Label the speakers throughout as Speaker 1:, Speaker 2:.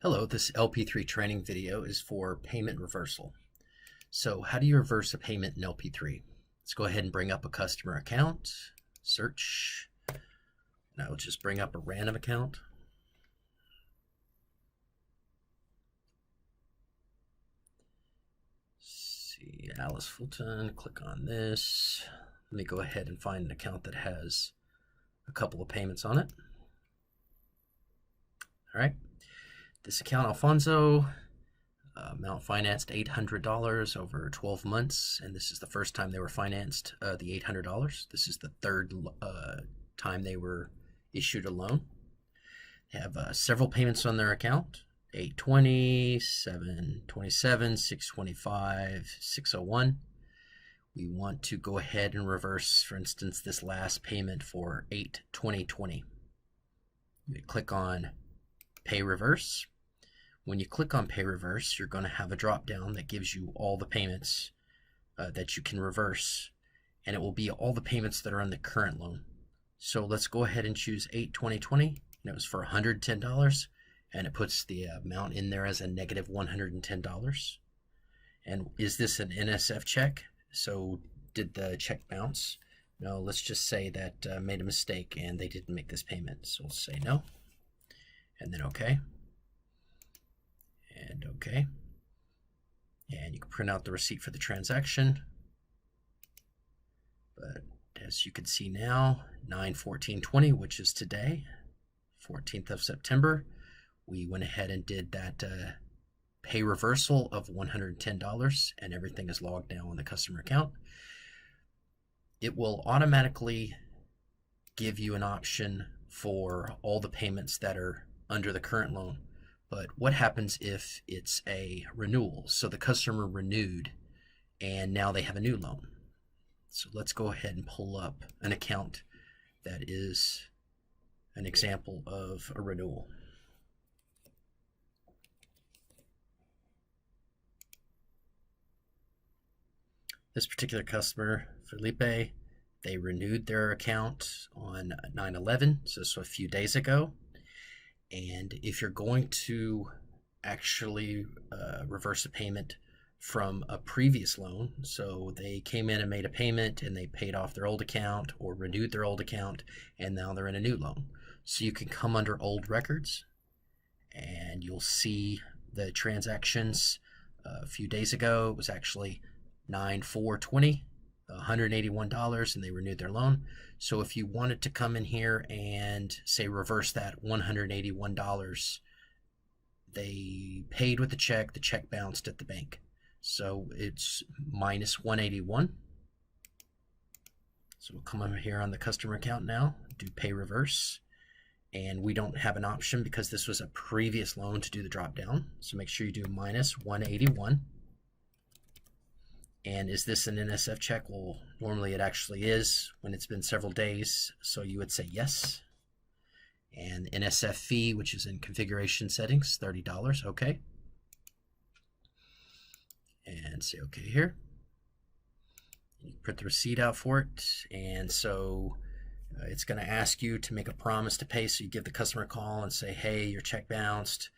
Speaker 1: Hello, this LP3 training video is for payment reversal. So how do you reverse a payment in LP3? Let's go ahead and bring up a customer account, search, and I will just bring up a random account. See, Alice Fulton, click on this. Let me go ahead and find an account that has a couple of payments on it. All right. This account, Alfonso, amount financed $800 over 12 months, and this is the first time they were financed the $800. This is the third time they were issued a loan. They have several payments on their account: 820, 727, 625, 601. We want to go ahead and reverse, for instance, this last payment for 8/20/20. We click on Pay Reverse. When you click on Pay Reverse, you're going to have a drop down that gives you all the payments that you can reverse, and it will be all the payments that are on the current loan. So let's go ahead and choose 8/20/20, and it was for $110, and it puts the amount in there as a negative $110. And is this an NSF check? So did the check bounce? No, let's just say that made a mistake and they didn't make this payment. So we'll say no, and then okay. And okay, and you can print out the receipt for the transaction. But as you can see now, 9/14/20, which is today, 14th of September, we went ahead and did that pay reversal of $110, and everything is logged now on the customer account. It will automatically give you an option for all the payments that are under the current loan. But what happens if it's a renewal? So the customer renewed and now they have a new loan. So let's go ahead and pull up an account that is an example of a renewal. This particular customer, Felipe, they renewed their account on 9/11, so a few days ago. And if you're going to actually reverse a payment from a previous loan, so they came in and made a payment and they paid off their old account or renewed their old account, and now they're in a new loan. So you can come under old records and you'll see the transactions. A few days ago, it was actually 9/4/20, $181, and they renewed their loan. So if you wanted to come in here and say reverse that $181, they paid with the check bounced at the bank. So it's minus 181. So we'll come over here on the customer account now, do pay reverse, and we don't have an option because this was a previous loan to do the drop down. So make sure you do minus 181. And is this an NSF check? Well, normally it actually is when it's been several days. So you would say yes. And NSF fee, which is in configuration settings, $30. Okay. And say okay here. You print the receipt out for it. And so it's going to ask you to make a promise to pay. So you give the customer a call and say, hey, your check bounced.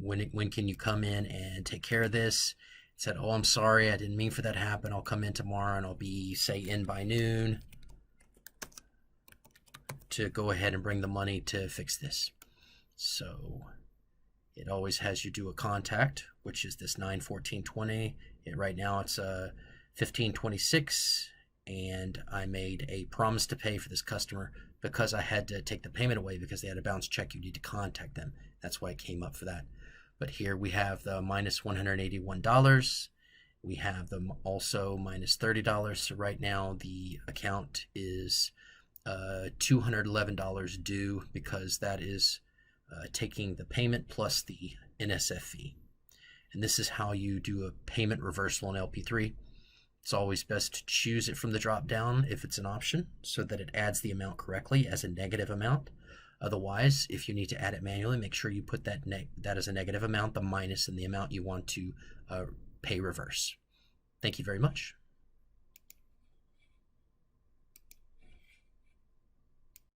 Speaker 1: When can you come in and take care of this? Said, oh, I'm sorry, I didn't mean for that to happen. I'll come in tomorrow and I'll be, say, in by noon to go ahead and bring the money to fix this. So it always has you do a contact, which is this 9/14/20. Right now it's 15/26, and I made a promise to pay for this customer because I had to take the payment away because they had a bounce check. You need to contact them. That's why it came up for that. But here we have the minus $181. We have them also minus $30. So right now the account is $211 due because that is taking the payment plus the NSF fee. And this is how you do a payment reversal in LP3. It's always best to choose it from the drop down if it's an option so that it adds the amount correctly as a negative amount. Otherwise, if you need to add it manually, make sure you put that as a negative amount, the minus, and the amount you want to pay reverse. Thank you very much.